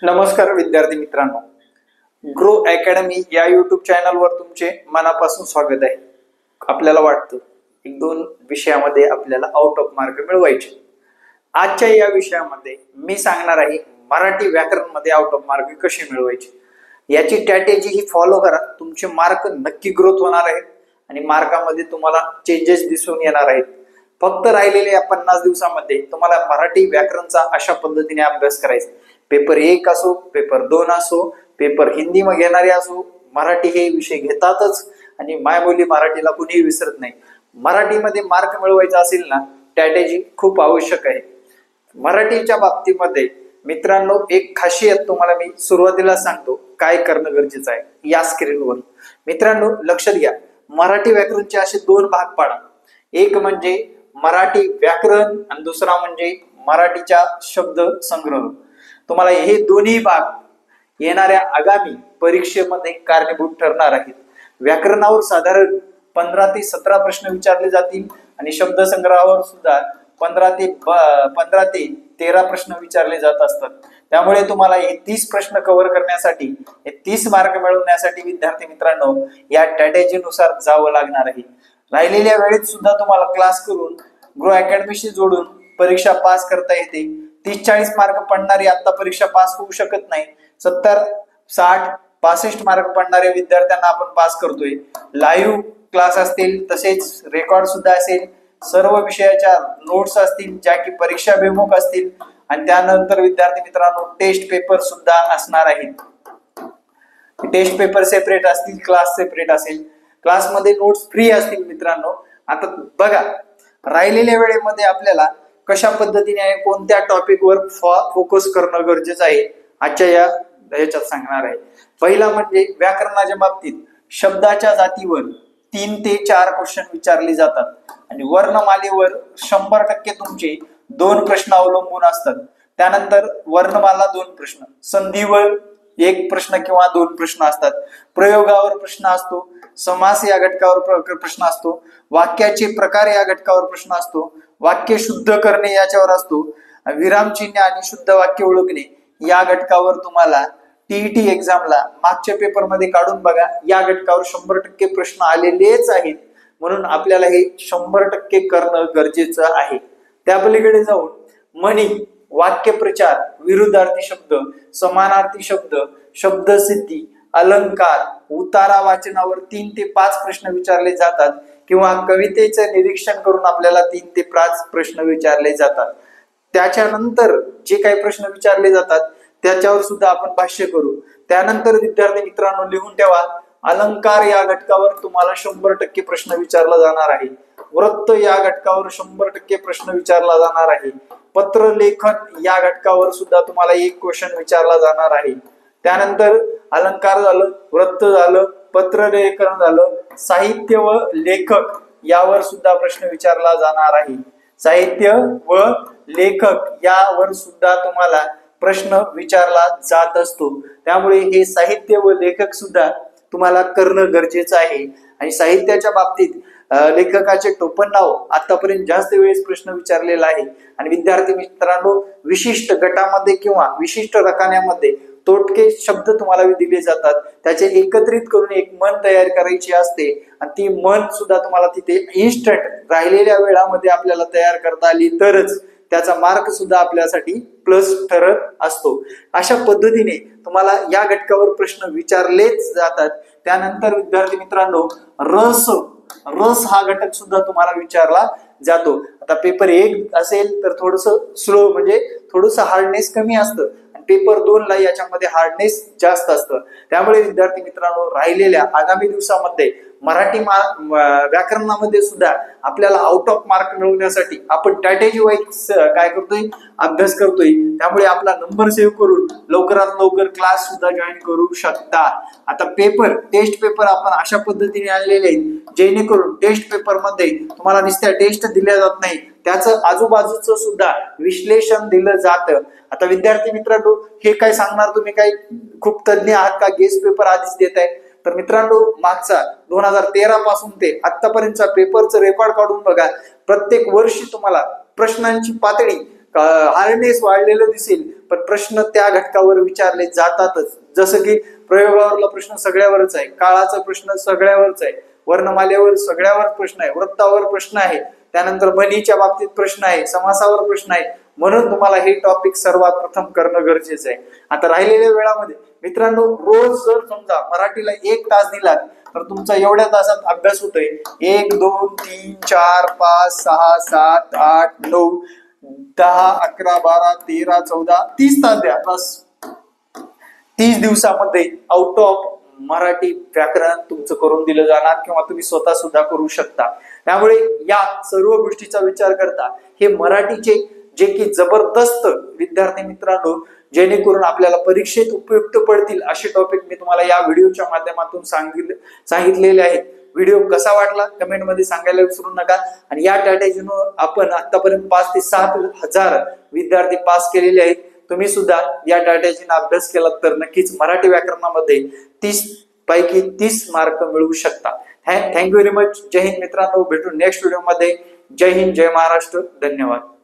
नमस्कार विद्यार्थी मित्रांनो, ग्रो अकॅडमी या युट्यूब चॅनलवर तुमचे मनापासून स्वागत आहे. आपल्याला वाटतं एक दोन विषयामध्ये आपल्याला आउट ऑफ मार्क मिळवायचे. आजच्या या विषयामध्ये मी सांगणार आहे मराठी व्याकरण मध्ये आउट ऑफ मार्क कसे मिळवायचे. याची स्ट्रॅटेजी ही फॉलो करा, तुमचे मार्क नक्की ग्रोथ होणार आहेत आणि मार्कामध्ये तुम्हाला चेंजेस दिसून येणार आहेत. फक्त राहिलेल्या या 50 दिवसामध्ये तुम्हाला मराठी व्याकरणचा अशा पद्धतीने अभ्यास करायचा. पेपर 1 असो, पेपर 2 असो, पेपर हिंदी मध्ये घेणारे असो, मराठी हे विषय घेतातच आणि मायबोली मराठीला कुणीही विसरत नाही. मराठीमध्ये मार्क मिळवायचा असेल ना, स्ट्रॅटेजी खूप आवश्यक आहे. मराठीच्या बाबतीमध्ये मित्रांनो एक खासियत तुम्हाला मी सुरुवातीला सांगतो काय करणं गरजेचं आहे. या स्क्रीनवर मित्रांनो लक्षात घ्या, मराठी व्याकरणचे असे 2 भाग पाडा. एक म्हणजे मराठी व्याकरण आणि दुसरा म्हणजे मराठीचा शब्द संग्रह. तुम्हाला हे दोन्ही भाग येणाऱ्या आगामी परीक्षेमध्ये कारणीभूत ठरणार आहेत. व्याकरणावर साधारण 15 ते 17 प्रश्न विचारले जातील आणि शब्द संग्रहावर सुद्धा 15 ते 13 प्रश्न विचारले जात असतात. त्यामुळे तुम्हाला हे 30 प्रश्न कव्हर करण्यासाठी, हे 30 मार्क मिळवण्यासाठी विद्यार्थी मित्रांनो या स्ट्रॅटेजीनुसार जावं लागणार आहे. राहिलेल्या वेळेत सुद्धा तुम्हाला क्लास करून ग्रो अकॅडमीशी जोडून परीक्षा पास करता येते. 30-40 मार्क पडणारी आता परीक्षा पास होऊ शकत नाही. 70, 60, 65 मार्क पडणाऱ्या विद्यार्थ्यांना आपण पास करतोय. लाईव्ह क्लास असतील, तसेच रेकॉर्ड सुद्धा असेल, सर्व विषयाच्या नोट्स असतील ज्या की परीक्षाभिमुख असतील आणि त्यानंतर विद्यार्थी मित्रांनो टेस्ट पेपर सुद्धा असणार आहेत. टेस्ट पेपर सेपरेट असतील, क्लास सेपरेट असेल. क्लासमध्ये नोट्स फ्री असतील मित्रांनो. आता बघा, राहिलेल्या वेळेमध्ये आपल्याला कशा पद्धतीने आहे, कोणत्या टॉपिकवर फोकस करणं गरजेचं आहे आजच्या याच्यात सांगणार आहे. पहिला म्हणजे व्याकरणाच्या बाबतीत शब्दाच्या जातीवर 3 ते 4 क्वेश्चन विचारले जातात आणि वर्णमालेवर 100% तुमचे 2 प्रश्न अवलंबून असतात. त्यानंतर वर्णमाला 2 प्रश्न, संधीवर 1 प्रश्न किंवा 2 प्रश्न असतात, प्रयोगावर प्रश्न असतो, समास या घटकावर प्रश्न असतो, वाक्याचे प्रकार या घटकावर प्रश्न असतो, वाक्य शुद्ध करणे याच्यावर असतो, विरामचिन्ह आणि शुद्ध वाक्य ओळखणे या घटकावर तुम्हाला टीईटी एक्झामला मागच्या पेपरमध्ये काढून बघा, या घटकावर 100% प्रश्न आलेलेच आहेत. म्हणून आपल्याला हे 100% करणं गरजेचं आहे. त्या पलीकडे जाऊन म्हणी, वाक्यप्रचार, विरुद्धार्थी शब्द, समानार्थी शब्द, शब्दसिद्धी, अलंकार, उतारा वाचनावर 3 ते 5 प्रश्न विचारले जातात किंवा कवितेचे निरीक्षण करून आपल्याला 3 ते 5 प्रश्न विचारले जातात. त्याच्यानंतर जे काही प्रश्न विचारले जातात त्याच्यावर सुद्धा आपण भाष्य करू. त्यानंतर विद्यार्थी मित्रांनो लिहून ठेवा, अलंकार या घटकावर तुम्हाला 100% प्रश्न विचारला जाणार आहे. वृत्त या घटकावर 100% प्रश्न विचारला जाणार आहे. पत्रलेखन या घटकावर सुद्धा तुम्हाला 1 क्वेश्चन विचारला जाणार आहे. त्यानंतर अलंकार झालं, वृत्त झालं, पत्रलेखन झालं, साहित्य व लेखक यावर सुद्धा प्रश्न विचारला जाणार आहे. साहित्य व लेखक यावर सुद्धा तुम्हाला प्रश्न विचारला जात असतो. त्यामुळे हे साहित्य व लेखक सुद्धा तुम्हाला करणं गरजेचं आहे. आणि साहित्याच्या बाबतीत लेखकाचे टोपण नाव आतापर्यंत जास्त वेळेस प्रश्न विचारलेला आहे आणि विद्यार्थी मित्रांनो विशिष्ट गटामध्ये किंवा विशिष्ट रकान्यामध्ये तोटके शब्द तुम्हाला दिले जातात. त्याचे एकत्रित करून एक मन तयार करायची असते आणि ती मन सुद्धा तुम्हाला तिथे इन्स्टंट राहिलेल्या वेळामध्ये आपल्याला तयार करता आली तरच त्याचा मार्क सुद्धा आपल्यासाठी प्लस ठरत असतो. अशा पद्धतीने तुम्हाला या घटकावर प्रश्न विचारलेच जातात. त्यानंतर विद्यार्थी मित्रांनो रस हा घटक सुद्धा तुम्हाला विचारला जातो. आता पेपर 1 असेल तर थोडस स्लो म्हणजे थोडस हार्डनेस कमी असतं, पेपर 2 ला याच्यामध्ये हार्डनेस जास्त असतं. त्यामुळे विद्यार्थी मित्रांनो राहिलेल्या आगामी दिवसामध्ये मराठी व्याकरणामध्ये सुद्धा आपल्याला आउट ऑफ मार्क मिळवण्यासाठी आपण स्ट्रॅटेजी वाईज काय करतोय, अभ्यास करतोय. त्यामुळे आपला नंबर सेव्ह करून लवकरात लवकर क्लास सुद्धा जॉईन करू शकता. आता टेस्ट पेपर आपण अशा पद्धतीने आणलेले आहेत जेणेकरून टेस्ट पेपर मध्ये तुम्हाला नुसत्या टेस्ट दिल्या जात नाही, त्याचं आजूबाजूचं सुद्धा विश्लेषण दिलं जातं. आता विद्यार्थी मित्रांनो हे काय सांगणार, तुम्ही काय खूप तज्ञ आहात का, गेस्ट पेपर आधीच देत आहे? तर मित्रांनो मागचा 2013 पासून ते आतापर्यंतचा पेपरचं रेकॉर्ड काढून बघा. प्रत्येक वर्षी तुम्हाला प्रश्नांची पातळी हार्डनेस वाढलेलं दिसेल, पण प्रश्न त्या घटकावर विचारले जातातच. जसं की प्रयोगावरला प्रश्न सगळ्यावरच आहे, काळाचा प्रश्न सगळ्यावरच आहे, वर्णमालेवर सगळ्यावर प्रश्न आहे, वृत्तावर प्रश्न आहे, त्यानंतर म्हणीच्या बाबतीत प्रश्न आहे, समासावर प्रश्न आहे. म्हणून तुम्हाला हे टॉपिक सर्वात प्रथम करणं गरजेचं आहे. आता राहिलेल्या वेळामध्ये मित्रांनो, रोज जर समजा मराठीला 1 तास दिला तर तुमचा एवढ्या तासात अभ्यास होतोय 1 2 3 4 5 6 7 8 9 10 11 12 13 14 30 तास द्या. बस 30 दिवसामध्ये आउट ऑफ मराठी व्याकरण तुमचं करून दिलं जाणार, किंवा तुम्ही स्वतः सुद्धा करू शकता. त्यामुळे या सर्व गोष्टीचा विचार करता हे मराठीचे जे की जबरदस्त विद्यार्थी मित्रांनो, जेणेकरून आपल्याला परीक्षेत उपयुक्त पडतील असे टॉपिक मी तुम्हाला या व्हिडिओच्या माध्यमातून सांगितलेले आहेत. व्हिडिओ कसा वाटला कमेंटमध्ये सांगायला विसरू नका. आणि या स्ट्रॅटेजीनं आपण आतापर्यंत 5 ते 7 हजार विद्यार्थी पास केलेले आहेत. तुम्ही सुद्धा या स्ट्रॅटेजीने अभ्यास केला तर नक्कीच मराठी व्याकरणामध्ये 30 पैकी 30 मार्क मिळवू शकता. Thank you very much. जय हिंद मित्रांनो, भेटू नेक्स्ट व्हिडिओ मध्ये. जय हिंद, जय महाराष्ट्र, धन्यवाद.